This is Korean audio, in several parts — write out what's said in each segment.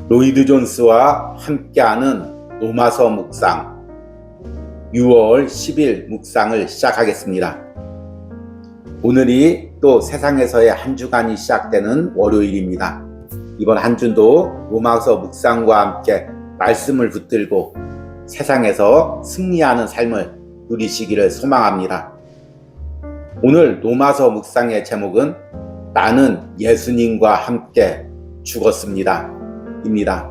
로이드 존스와 함께하는 로마서 묵상 6월 10일 묵상을 시작하겠습니다. 오늘이 또 세상에서의 한 주간이 시작되는 월요일입니다. 이번 한 주도 로마서 묵상과 함께 말씀을 붙들고 세상에서 승리하는 삶을 누리시기를 소망합니다. 오늘 로마서 묵상의 제목은 나는 예수님과 함께 죽었습니다. 입니다.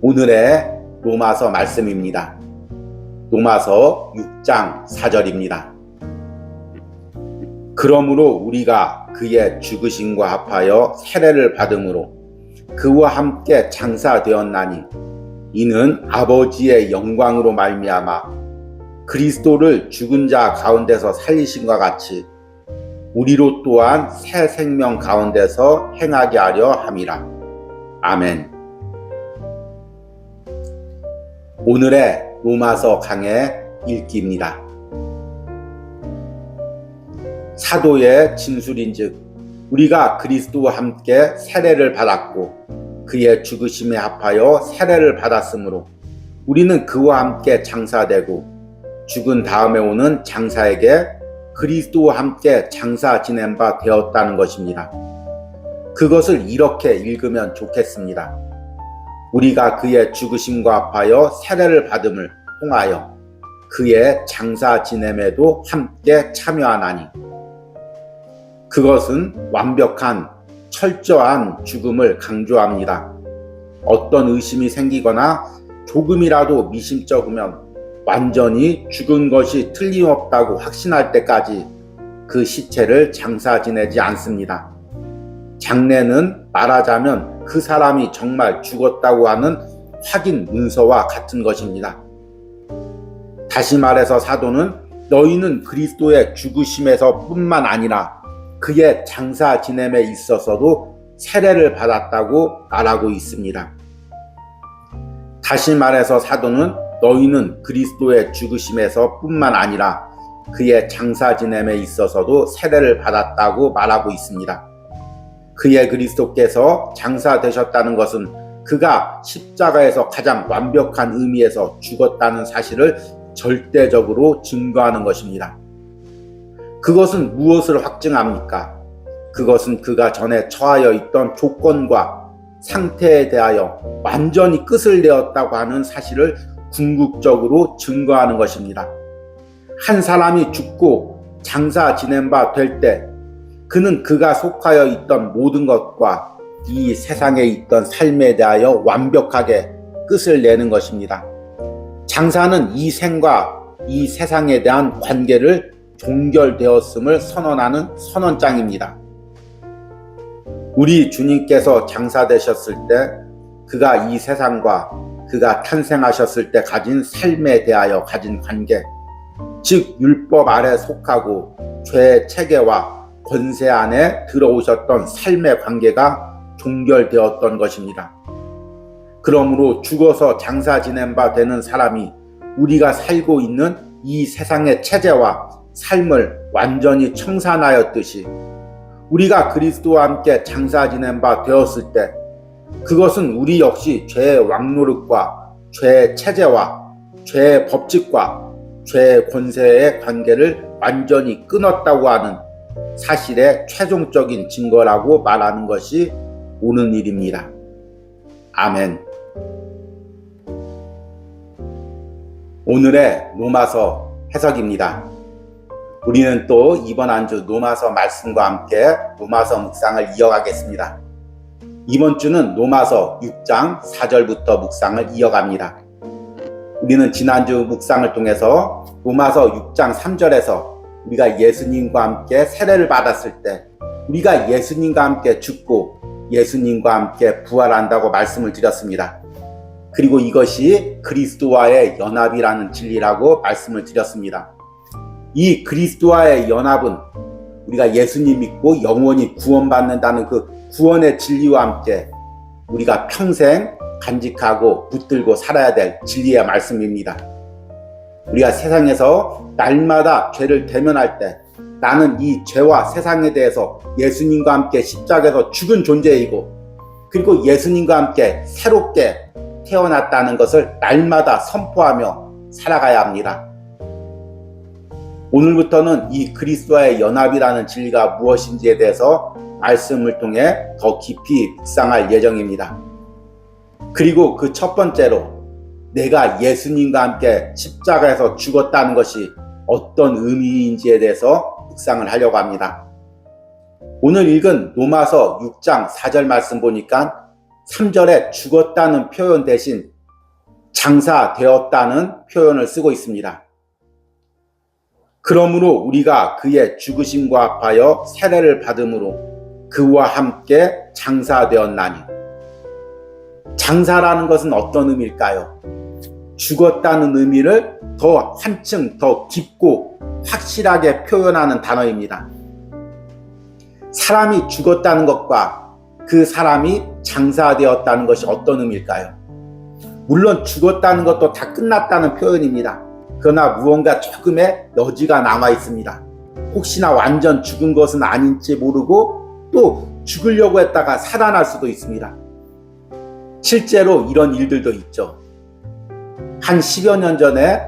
오늘의 로마서 말씀입니다. 로마서 6장 4절입니다. 그러므로 우리가 그의 죽으심과 합하여 세례를 받음으로 그와 함께 장사되었나니 이는 아버지의 영광으로 말미암아 그리스도를 죽은 자 가운데서 살리심과 같이 우리로 또한 새 생명 가운데서 행하게 하려 함이라. 아멘. 오늘의 로마서 강의 읽기입니다. 사도의 진술인즉 우리가 그리스도와 함께 세례를 받았고 그의 죽으심에 합하여 세례를 받았으므로 우리는 그와 함께 장사되고 죽은 다음에 오는 장사에게 그리스도와 함께 장사 지낸 바 되었다는 것입니다. 그것을 이렇게 읽으면 좋겠습니다. 우리가 그의 죽으심과 합하여 세례를 받음을 통하여 그의 장사 지냄에도 함께 참여하나니 그것은 완벽한 철저한 죽음을 강조합니다. 어떤 의심이 생기거나 조금이라도 미심쩍으면 완전히 죽은 것이 틀림없다고 확신할 때까지 그 시체를 장사 지내지 않습니다. 장례는 말하자면 그 사람이 정말 죽었다고 하는 확인 문서와 같은 것입니다. 다시 말해서 사도는 너희는 그리스도의 죽으심에서 뿐만 아니라 그의 장사 지냄에 있어서도 세례를 받았다고 말하고 있습니다. 다시 말해서 사도는 너희는 그리스도의 죽으심에서 뿐만 아니라 그의 장사 지냄에 있어서도 세례를 받았다고 말하고 있습니다. 그의 그리스도께서 장사되셨다는 것은 그가 십자가에서 가장 완벽한 의미에서 죽었다는 사실을 절대적으로 증거하는 것입니다. 그것은 무엇을 확증합니까? 그것은 그가 전에 처하여 있던 조건과 상태에 대하여 완전히 끝을 내었다고 하는 사실을 궁극적으로 증거하는 것입니다. 한 사람이 죽고 장사 지낸 바 될 때 그는 그가 속하여 있던 모든 것과 이 세상에 있던 삶에 대하여 완벽하게 끝을 내는 것입니다. 장사는 이 생과 이 세상에 대한 관계를 종결되었음을 선언하는 선언장입니다. 우리 주님께서 장사되셨을 때 그가 이 세상과 그가 탄생하셨을 때 가진 삶에 대하여 가진 관계, 즉 율법 아래 속하고 죄의 체계와 권세 안에 들어오셨던 삶의 관계가 종결되었던 것입니다. 그러므로 죽어서 장사 지낸 바 되는 사람이 우리가 살고 있는 이 세상의 체제와 삶을 완전히 청산하였듯이 우리가 그리스도와 함께 장사 지낸 바 되었을 때 그것은 우리 역시 죄의 왕노릇과 죄의 체제와 죄의 법칙과 죄의 권세의 관계를 완전히 끊었다고 하는 사실의 최종적인 증거라고 말하는 것이 옳은 일입니다. 아멘. 오늘의 로마서 해석입니다. 우리는 또 이번 한 주 로마서 말씀과 함께 로마서 묵상을 이어가겠습니다. 이번 주는 로마서 6장 4절부터 묵상을 이어갑니다. 우리는 지난주 묵상을 통해서 로마서 6장 3절에서 우리가 예수님과 함께 세례를 받았을 때 우리가 예수님과 함께 죽고 예수님과 함께 부활한다고 말씀을 드렸습니다. 그리고 이것이 그리스도와의 연합이라는 진리라고 말씀을 드렸습니다. 이 그리스도와의 연합은 우리가 예수님 믿고 영원히 구원받는다는 그 구원의 진리와 함께 우리가 평생 간직하고 붙들고 살아야 될 진리의 말씀입니다. 우리가 세상에서 날마다 죄를 대면할 때 나는 이 죄와 세상에 대해서 예수님과 함께 십자가에서 죽은 존재이고 그리고 예수님과 함께 새롭게 태어났다는 것을 날마다 선포하며 살아가야 합니다. 오늘부터는 이 그리스도와의 연합이라는 진리가 무엇인지에 대해서 말씀을 통해 더 깊이 묵상할 예정입니다. 그리고 그 첫 번째로 내가 예수님과 함께 십자가에서 죽었다는 것이 어떤 의미인지에 대해서 묵상을 하려고 합니다. 오늘 읽은 로마서 6장 4절 말씀 보니까 3절에 죽었다는 표현 대신 장사되었다는 표현을 쓰고 있습니다. 그러므로 우리가 그의 죽으심과 합하여 세례를 받음으로 그와 함께 장사되었나니. 장사라는 것은 어떤 의미일까요? 죽었다는 의미를 더 한층 더 깊고 확실하게 표현하는 단어입니다. 사람이 죽었다는 것과 그 사람이 장사되었다는 것이 어떤 의미일까요? 물론 죽었다는 것도 다 끝났다는 표현입니다. 그러나 무언가 조금의 여지가 남아 있습니다. 혹시나 완전 죽은 것은 아닌지 모르고 또 죽으려고 했다가 살아날 수도 있습니다. 실제로 이런 일들도 있죠. 한 10여 년 전에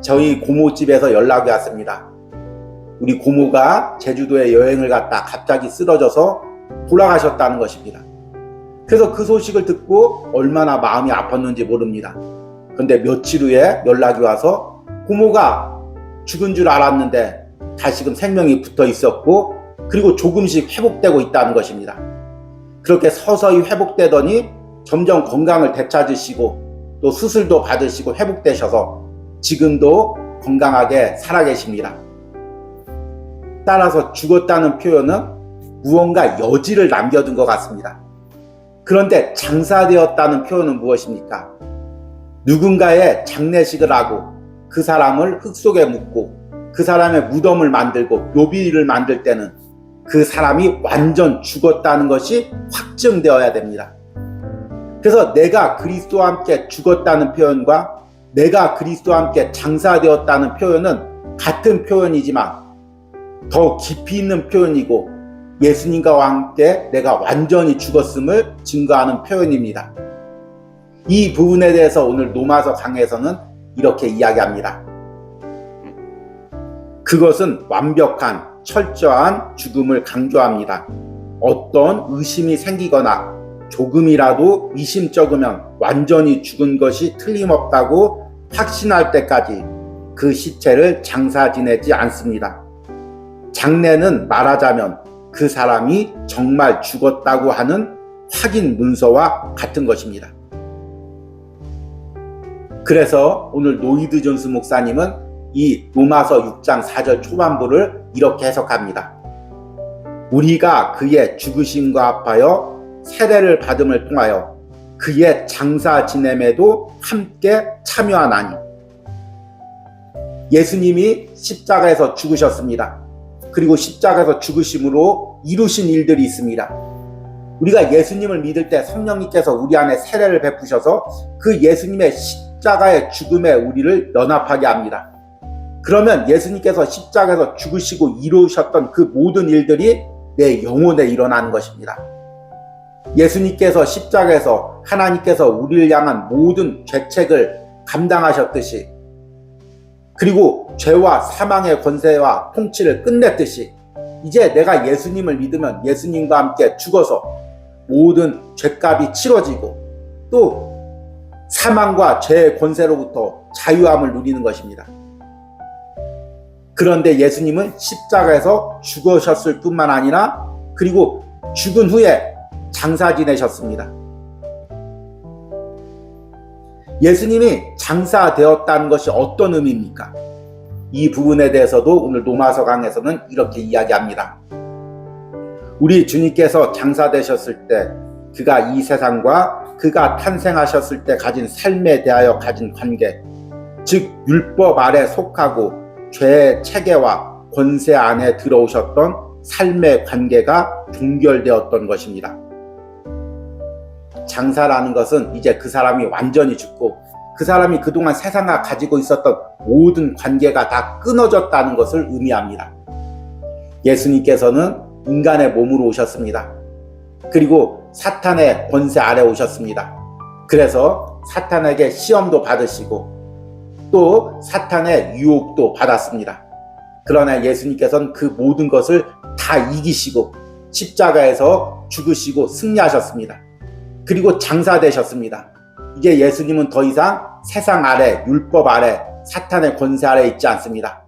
저희 고모 집에서 연락이 왔습니다. 우리 고모가 제주도에 여행을 갔다 갑자기 쓰러져서 돌아가셨다는 것입니다. 그래서 그 소식을 듣고 얼마나 마음이 아팠는지 모릅니다. 그런데 며칠 후에 연락이 와서 고모가 죽은 줄 알았는데 다시금 생명이 붙어 있었고 그리고 조금씩 회복되고 있다는 것입니다. 그렇게 서서히 회복되더니 점점 건강을 되찾으시고 또 수술도 받으시고 회복되셔서 지금도 건강하게 살아계십니다. 따라서 죽었다는 표현은 무언가 여지를 남겨둔 것 같습니다. 그런데 장사되었다는 표현은 무엇입니까? 누군가의 장례식을 하고 그 사람을 흙 속에 묻고 그 사람의 무덤을 만들고 묘비를 만들 때는 그 사람이 완전 죽었다는 것이 확증되어야 됩니다. 그래서 내가 그리스도와 함께 죽었다는 표현과 내가 그리스도와 함께 장사되었다는 표현은 같은 표현이지만 더 깊이 있는 표현이고 예수님과 함께 내가 완전히 죽었음을 증거하는 표현입니다. 이 부분에 대해서 오늘 로마서 강해에서는 이렇게 이야기합니다. 그것은 완벽한 철저한 죽음을 강조합니다. 어떤 의심이 생기거나 조금이라도 미심쩍으면 완전히 죽은 것이 틀림없다고 확신할 때까지 그 시체를 장사 지내지 않습니다. 장례는 말하자면 그 사람이 정말 죽었다고 하는 확인 문서와 같은 것입니다. 그래서 오늘 노이드 존스 목사님은 이 로마서 6장 4절 초반부를 이렇게 해석합니다. 우리가 그의 죽으심과 합하여 세례를 받음을 통하여 그의 장사 지냄에도 함께 참여하나니. 예수님이 십자가에서 죽으셨습니다. 그리고 십자가에서 죽으심으로 이루신 일들이 있습니다. 우리가 예수님을 믿을 때 성령님께서 우리 안에 세례를 베푸셔서 그 예수님의 십자가의 죽음에 우리를 연합하게 합니다. 그러면 예수님께서 십자가에서 죽으시고 이루셨던 그 모든 일들이 내 영혼에 일어나는 것입니다. 예수님께서 십자가에서 하나님께서 우리를 향한 모든 죄책을 감당하셨듯이 그리고 죄와 사망의 권세와 통치를 끝냈듯이 이제 내가 예수님을 믿으면 예수님과 함께 죽어서 모든 죄값이 치러지고 또 사망과 죄의 권세로부터 자유함을 누리는 것입니다. 그런데 예수님은 십자가에서 죽으셨을 뿐만 아니라 그리고 죽은 후에 장사 지내셨습니다. 예수님이 장사되었다는 것이 어떤 의미입니까? 이 부분에 대해서도 오늘 로마서 강에서는 이렇게 이야기합니다. 우리 주님께서 장사되셨을 때 그가 이 세상과 그가 탄생하셨을 때 가진 삶에 대하여 가진 관계, 즉 율법 아래 속하고 죄의 체계와 권세 안에 들어오셨던 삶의 관계가 종결되었던 것입니다. 장사라는 것은 이제 그 사람이 완전히 죽고 그 사람이 그동안 세상과 가지고 있었던 모든 관계가 다 끊어졌다는 것을 의미합니다. 예수님께서는 인간의 몸으로 오셨습니다. 그리고 사탄의 권세 아래 오셨습니다. 그래서 사탄에게 시험도 받으시고 또 사탄의 유혹도 받았습니다. 그러나 예수님께서는 그 모든 것을 다 이기시고 십자가에서 죽으시고 승리하셨습니다. 그리고 장사되셨습니다. 이제 예수님은 더 이상 세상 아래, 율법 아래, 사탄의 권세 아래 있지 않습니다.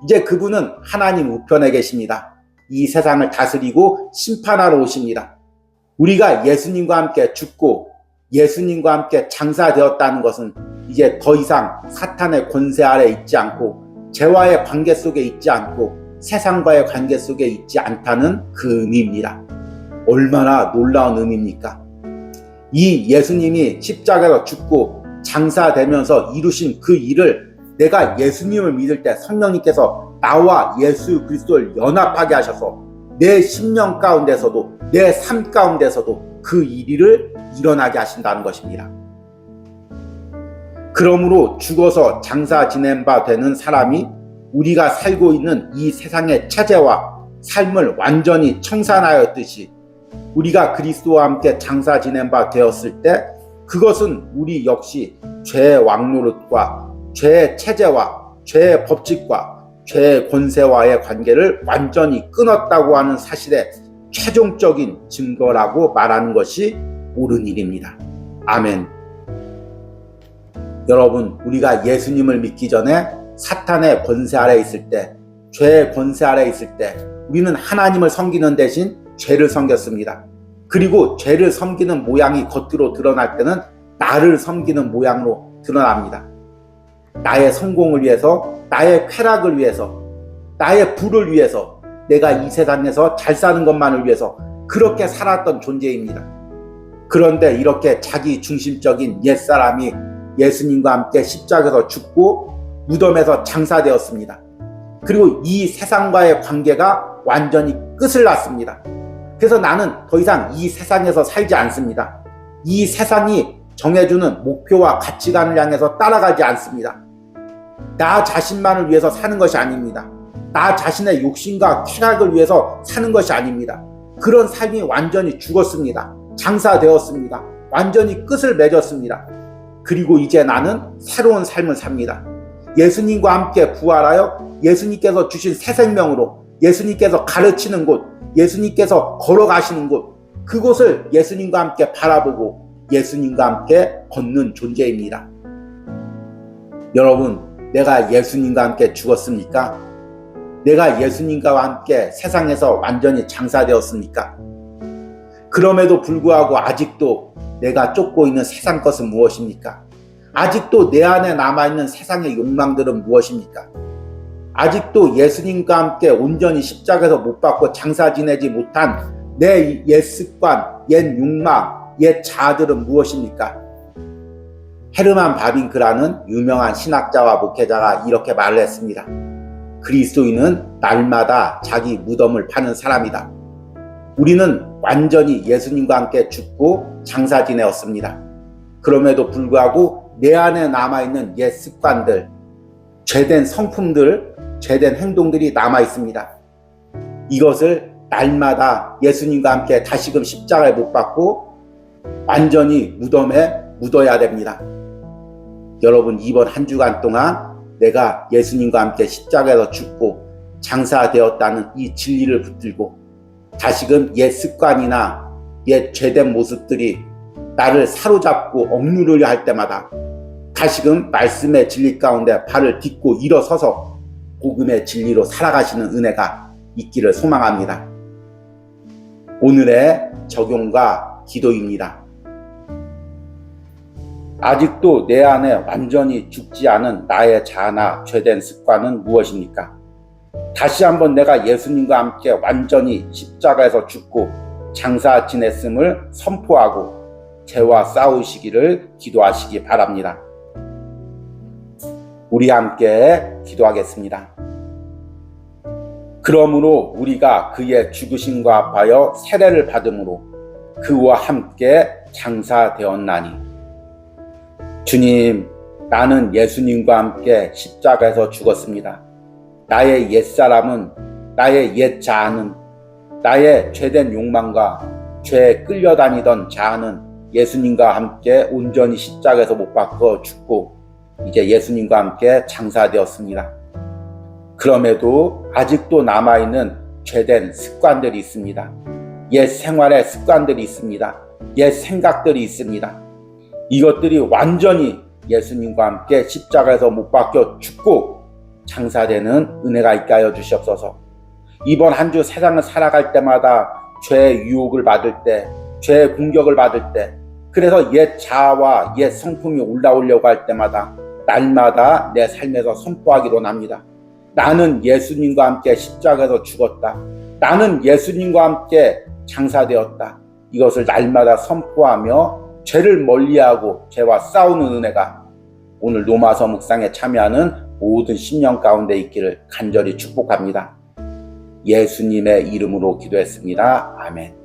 이제 그분은 하나님 우편에 계십니다. 이 세상을 다스리고 심판하러 오십니다. 우리가 예수님과 함께 죽고 예수님과 함께 장사되었다는 것은 이제 더 이상 사탄의 권세 아래 있지 않고 죄와의 관계 속에 있지 않고 세상과의 관계 속에 있지 않다는 그 의미입니다. 얼마나 놀라운 의미입니까? 이 예수님이 십자가에서 죽고 장사되면서 이루신 그 일을 내가 예수님을 믿을 때 성령님께서 나와 예수 그리스도를 연합하게 하셔서 내 심령 가운데서도 내 삶 가운데서도 그 일을 일어나게 하신다는 것입니다. 그러므로 죽어서 장사 지낸 바 되는 사람이 우리가 살고 있는 이 세상의 체제와 삶을 완전히 청산하였듯이 우리가 그리스도와 함께 장사 지낸 바 되었을 때 그것은 우리 역시 죄의 왕노릇과 죄의 체제와 죄의 법칙과 죄의 권세와의 관계를 완전히 끊었다고 하는 사실의 최종적인 증거라고 말하는 것이 옳은 일입니다. 아멘. 여러분, 우리가 예수님을 믿기 전에 사탄의 권세 아래 있을 때, 죄의 권세 아래 있을 때 우리는 하나님을 섬기는 대신 죄를 섬겼습니다. 그리고 죄를 섬기는 모양이 겉으로 드러날 때는 나를 섬기는 모양으로 드러납니다. 나의 성공을 위해서, 나의 쾌락을 위해서, 나의 부를 위해서, 내가 이 세상에서 잘 사는 것만을 위해서 그렇게 살았던 존재입니다. 그런데 이렇게 자기 중심적인 옛사람이 예수님과 함께 십자가에서 죽고 무덤에서 장사되었습니다. 그리고 이 세상과의 관계가 완전히 끝을 났습니다. 그래서 나는 더 이상 이 세상에서 살지 않습니다. 이 세상이 정해주는 목표와 가치관을 향해서 따라가지 않습니다. 나 자신만을 위해서 사는 것이 아닙니다. 나 자신의 욕심과 쾌락을 위해서 사는 것이 아닙니다. 그런 삶이 완전히 죽었습니다. 장사되었습니다. 완전히 끝을 맺었습니다. 그리고 이제 나는 새로운 삶을 삽니다. 예수님과 함께 부활하여 예수님께서 주신 새 생명으로 예수님께서 가르치는 곳, 예수님께서 걸어가시는 곳, 그곳을 예수님과 함께 바라보고 예수님과 함께 걷는 존재입니다. 여러분, 내가 예수님과 함께 죽었습니까? 내가 예수님과 함께 세상에서 완전히 장사되었습니까? 그럼에도 불구하고 아직도 내가 쫓고 있는 세상 것은 무엇입니까? 아직도 내 안에 남아있는 세상의 욕망들은 무엇입니까? 아직도 예수님과 함께 온전히 십자가에서 못 박고 장사 지내지 못한 내 옛 습관, 옛 욕망, 옛 자아들은 무엇입니까? 헤르만 바빙크라는 유명한 신학자와 목회자가 이렇게 말을 했습니다. 그리스도인은 날마다 자기 무덤을 파는 사람이다. 우리는 완전히 예수님과 함께 죽고 장사 지내었습니다. 그럼에도 불구하고 내 안에 남아있는 옛 습관들, 죄된 성품들, 죄된 행동들이 남아있습니다. 이것을 날마다 예수님과 함께 다시금 십자가에 못 박고 완전히 무덤에 묻어야 됩니다. 여러분, 이번 한 주간 동안 내가 예수님과 함께 십자가에서 죽고 장사되었다는 이 진리를 붙들고 다시금 옛 습관이나 옛 죄된 모습들이 나를 사로잡고 억누르려 할 때마다 다시금 말씀의 진리 가운데 발을 딛고 일어서서 복음의 진리로 살아가시는 은혜가 있기를 소망합니다. 오늘의 적용과 기도입니다. 아직도 내 안에 완전히 죽지 않은 나의 자아나 죄된 습관은 무엇입니까? 다시 한번 내가 예수님과 함께 완전히 십자가에서 죽고 장사 지냈음을 선포하고 죄와 싸우시기를 기도하시기 바랍니다. 우리 함께 기도하겠습니다. 그러므로 우리가 그의 죽으심과 합하여 세례를 받음으로 그와 함께 장사되었나니 주님, 나는 예수님과 함께 십자가에서 죽었습니다. 나의 옛사람은, 나의 옛 자아는, 나의 죄된 욕망과 죄에 끌려다니던 자아는 예수님과 함께 온전히 십자가에서 못 박혀 죽고 이제 예수님과 함께 장사되었습니다. 그럼에도 아직도 남아있는 죄된 습관들이 있습니다. 옛 생활의 습관들이 있습니다. 옛 생각들이 있습니다. 이것들이 완전히 예수님과 함께 십자가에서 못 박혀 죽고 장사되는 은혜가 있게 하여 주시옵소서. 이번 한 주 세상을 살아갈 때마다 죄의 유혹을 받을 때, 죄의 공격을 받을 때, 그래서 옛 자아와 옛 성품이 올라오려고 할 때마다 날마다 내 삶에서 선포하기로 합니다. 나는 예수님과 함께 십자가에서 죽었다. 나는 예수님과 함께 장사되었다. 이것을 날마다 선포하며 죄를 멀리하고 죄와 싸우는 은혜가 오늘 로마서 묵상에 참여하는 모든 심령 가운데 있기를 간절히 축복합니다. 예수님의 이름으로 기도했습니다. 아멘.